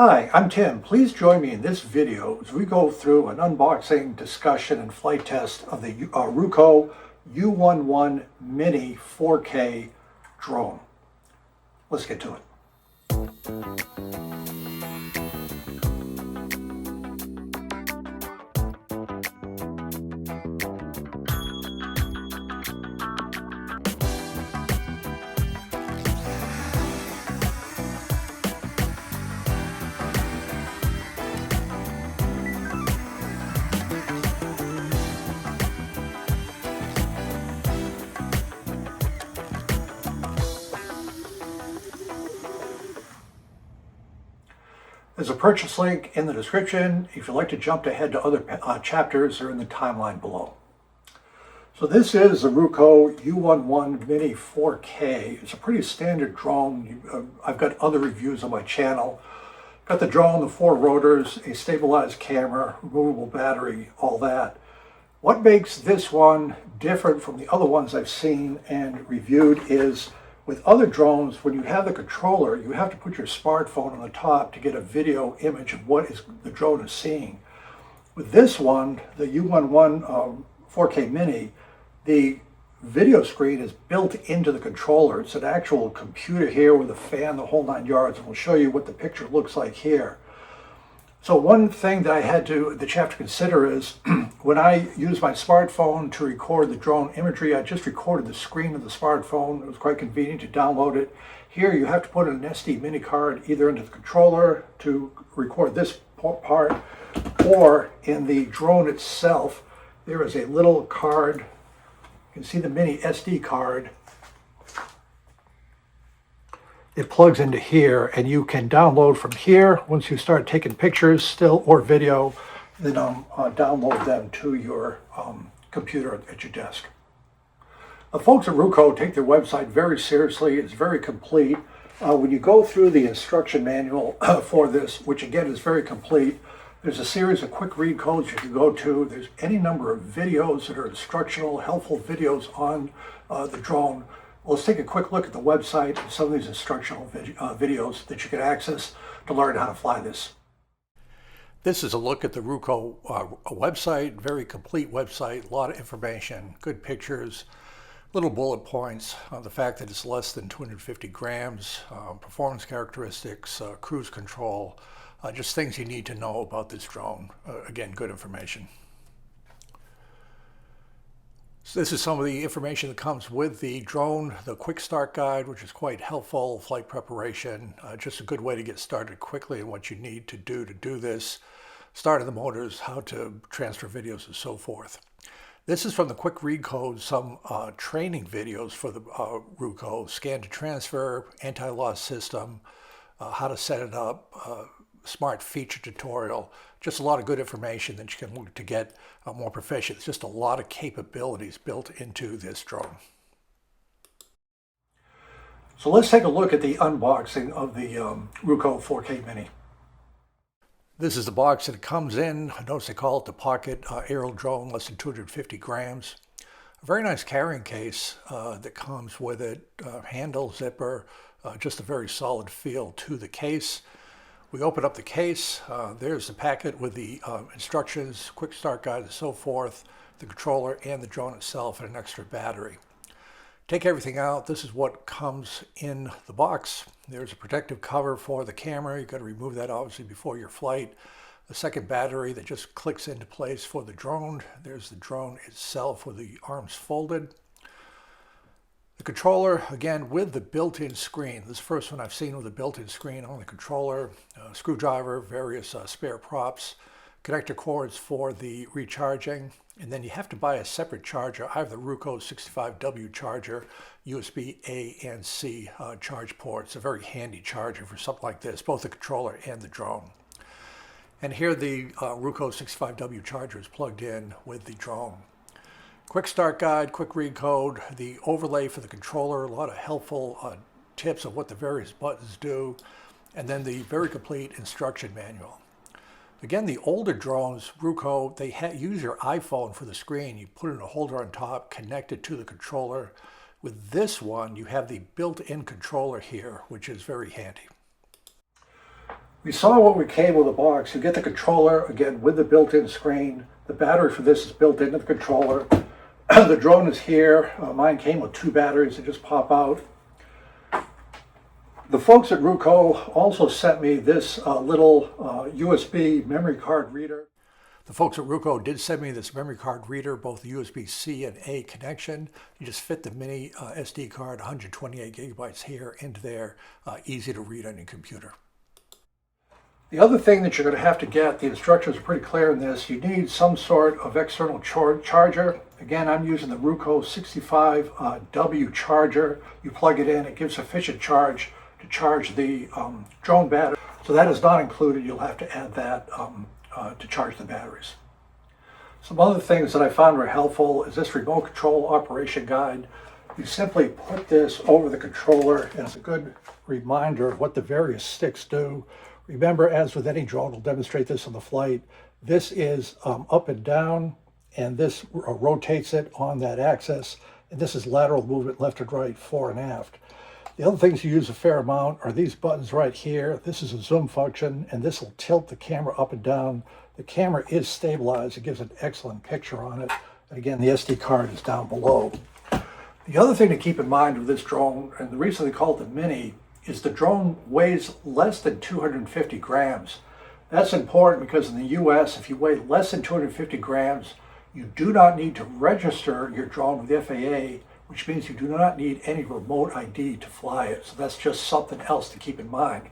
Hi, I'm Tim. Please join me in this video as we go through an unboxing, discussion, and flight test of the Ruko U11 Mini 4K drone. Let's get to it. There's a purchase link in the description. If you'd like to jump ahead to other chapters, they're in the timeline below. So this is the Ruko U11 Mini 4K. It's a pretty standard drone. I've got other reviews on my channel. Got the drone, the 4 rotors, a stabilized camera, removable battery, all that. What makes this one different from the other ones I've seen and reviewed is with other drones, when you have the controller, you have to put your smartphone on the top to get a video image of what the drone is seeing. With this one, the U11 4K Mini, the video screen is built into the controller. It's an actual computer here with a fan, the whole 9 yards, and we'll show you what the picture looks like here. So one thing that you have to consider is when I use my smartphone to record the drone imagery, I just recorded the screen of the smartphone. It was quite convenient to download it. Here you have to put an SD mini card either into the controller to record this part, or in the drone itself, there is a little card. You can see the mini SD card. It plugs into here, and you can download from here once you start taking pictures, still or video, then download them to your computer at your desk. The folks at Ruko take their website very seriously. It's very complete. When you go through the instruction manual for this, which again is very complete, there's a series of quick read codes you can go to. There's any number of videos that are instructional, helpful videos on the drone. Let's take a quick look at the website and some of these instructional videos that you can access to learn how to fly this. This is a look at the Ruko website, very complete website, a lot of information, good pictures, little bullet points, the fact that it's less than 250 grams, performance characteristics, cruise control, just things you need to know about this drone. Again, good information. So this is some of the information that comes with the drone, the quick start guide, which is quite helpful, flight preparation, just a good way to get started quickly and what you need to do this, start of the motors, how to transfer videos and so forth. This is from the quick read code, some training videos for the Ruko, scan to transfer, anti-loss system, how to set it up, smart feature tutorial, just a lot of good information that you can look to get more proficient. It's just a lot of capabilities built into this drone. So let's take a look at the unboxing of the Ruko 4K Mini. This is the box that it comes in. Notice they call it the pocket aerial drone, less than 250 grams. A very nice carrying case that comes with it, handle, zipper, just a very solid feel to the case. We open up the case, there's the packet with the instructions, quick start guide and so forth, the controller and the drone itself, and an extra battery. Take everything out, this is what comes in the box. There's a protective cover for the camera, you've got to remove that obviously before your flight. The second battery that just clicks into place for the drone. There's the drone itself with the arms folded. The controller, again, with the built-in screen. This is the first one I've seen with a built-in screen on the controller. Screwdriver, various spare props, connector cords for the recharging, and then you have to buy a separate charger. I have the Ruko 65W charger, USB A and C charge ports. A very handy charger for something like this, both the controller and the drone. And here the Ruko 65W charger is plugged in with the drone. Quick start guide, quick read code, the overlay for the controller, a lot of helpful tips of what the various buttons do, and then the very complete instruction manual. Again, the older drones, Ruko, they use your iPhone for the screen. You put it in a holder on top, connect it to the controller. With this one, you have the built-in controller here, which is very handy. We saw what we came with the box. You get the controller, again, with the built-in screen. The battery for this is built into the controller. The drone is here. Mine came with 2 batteries that just pop out. The folks at Ruko also sent me this little USB memory card reader. The folks at Ruko did send me this memory card reader, both the USB-C and A connection. You just fit the mini SD card, 128 gigabytes here into there, easy to read on your computer. The other thing that you're going to have to get, the instructions are pretty clear in this, you need some sort of external charger. Again, I'm using the Ruko 65W charger. You plug it in, it gives sufficient charge to charge the drone battery. So that is not included. You'll have to add that to charge the batteries. Some other things that I found were helpful is this remote control operation guide. You simply put this over the controller, and it's a good reminder of what the various sticks do. Remember, as with any drone, we'll demonstrate this on the flight, this is up and down, and this rotates it on that axis, and this is lateral movement left and right, fore and aft. The other things you use a fair amount are these buttons right here. This is a zoom function, and this will tilt the camera up and down. The camera is stabilized. It gives an excellent picture on it. And again, the SD card is down below. The other thing to keep in mind with this drone, and the reason they call it the Mini, is the drone weighs less than 250 grams. That's important because in the US, if you weigh less than 250 grams, you do not need to register your drone with the FAA, which means you do not need any remote ID to fly it. So that's just something else to keep in mind.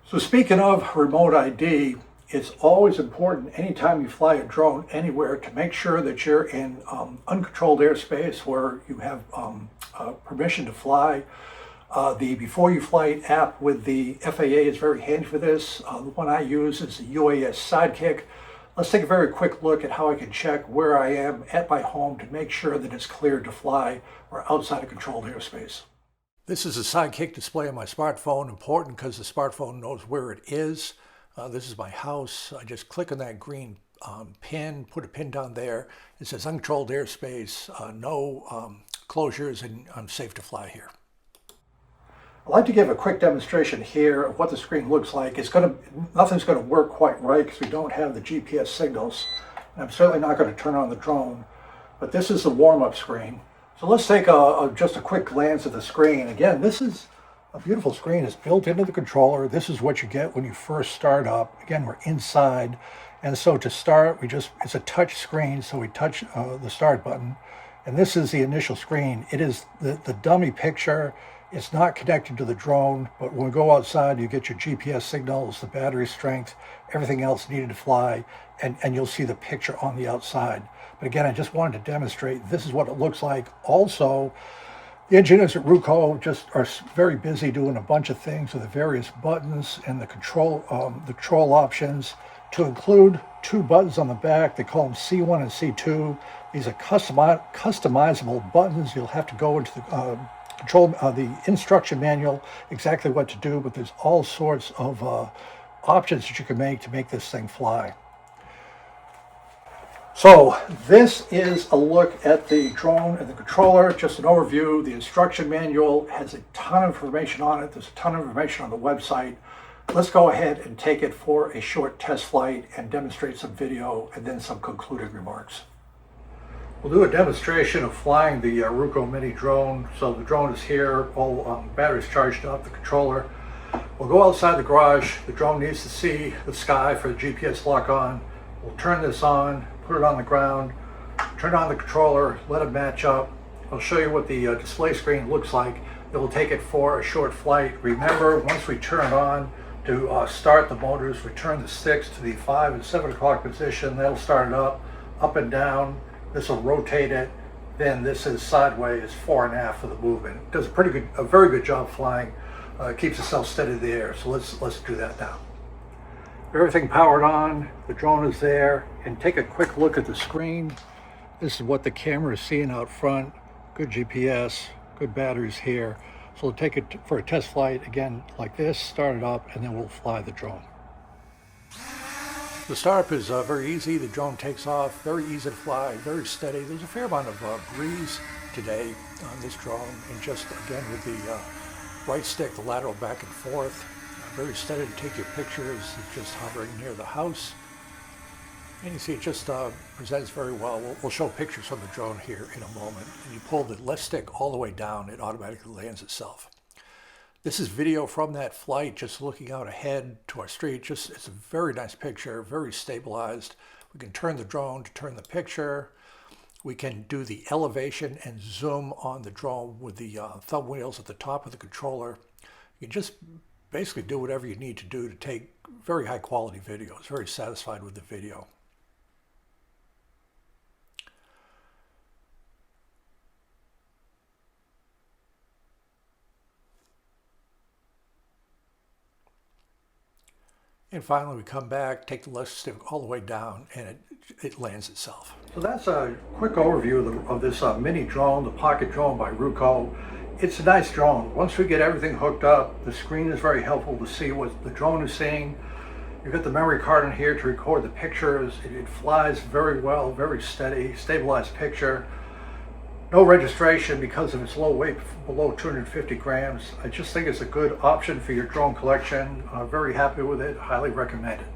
So speaking of remote ID, it's always important anytime you fly a drone anywhere to make sure that you're in uncontrolled airspace where you have permission to fly. The Before You Flight app with the FAA is very handy for this. The one I use is the UAS Sidekick. Let's take a very quick look at how I can check where I am at my home to make sure that it's cleared to fly or outside of controlled airspace. This is a Sidekick display on my smartphone, important because the smartphone knows where it is. This is my house. I just click on that green pin, put a pin down there. It says uncontrolled airspace, no closures, and I'm safe to fly here. I'd like to give a quick demonstration here of what the screen looks like. Nothing's going to work quite right because we don't have the GPS signals. And I'm certainly not going to turn on the drone, but this is the warm-up screen. So let's take just a quick glance at the screen. Again, this is a beautiful screen. It's built into the controller. This is what you get when you first start up. Again, we're inside. And so to start, it's a touch screen, so we touch the start button. And this is the initial screen. It is the dummy picture. It's not connected to the drone, but when we go outside, you get your GPS signals, the battery strength, everything else needed to fly, and you'll see the picture on the outside. But again, I just wanted to demonstrate this is what it looks like. Also, the engineers at Ruko just are very busy doing a bunch of things with the various buttons and the control options, to include 2 buttons on the back. They call them C1 and C2. These are customizable buttons. You'll have to go into the instruction manual, exactly what to do, but there's all sorts of options that you can make to make this thing fly. So this is a look at the drone and the controller, just an overview. The instruction manual has a ton of information on it. There's a ton of information on the website. Let's go ahead and take it for a short test flight and demonstrate some video and then some concluding remarks. We'll do a demonstration of flying the Ruko Mini drone. So the drone is here, all batteries charged up, the controller. We'll go outside the garage. The drone needs to see the sky for the GPS lock on. We'll turn this on, put it on the ground, turn on the controller, let it match up. I'll show you what the display screen looks like. Then we'll take it for a short flight. Remember, once we turn it on, to start the motors, we turn the sticks to the 5 and 7 o'clock position. That'll start it up and down. This will rotate it. Then this is sideways, fore and aft for the movement. It does a very good job flying. Keeps itself steady in the air. So let's do that now. Everything powered on. The drone is there. And take a quick look at the screen. This is what the camera is seeing out front. Good GPS, good batteries here. So we'll take it for a test flight, again, like this, start it up, and then we'll fly the drone. The startup is very easy. The drone takes off, very easy to fly, very steady. There's a fair amount of breeze today on this drone, and just, again, with the right stick, the lateral back and forth, very steady to take your pictures. It's just hovering near the house. And you see it just presents very well. We'll show pictures from the drone here in a moment. And you pull the left stick all the way down, it automatically lands itself. This is video from that flight, just looking out ahead to our street. It's a very nice picture, very stabilized. We can turn the drone to turn the picture. We can do the elevation and zoom on the drone with the thumb wheels at the top of the controller. You can just basically do whatever you need to do to take very high quality videos. Very satisfied with the video. And finally we come back, take the left stick all the way down, and it lands itself. So that's a quick overview of this mini drone, the Pocket Drone by Ruko. It's a nice drone. Once we get everything hooked up, the screen is very helpful to see what the drone is seeing. You've got the memory card in here to record the pictures. It flies very well, very steady, stabilized picture. No registration because of its low weight, below 250 grams. I just think it's a good option for your drone collection. Very happy with it, highly recommend it.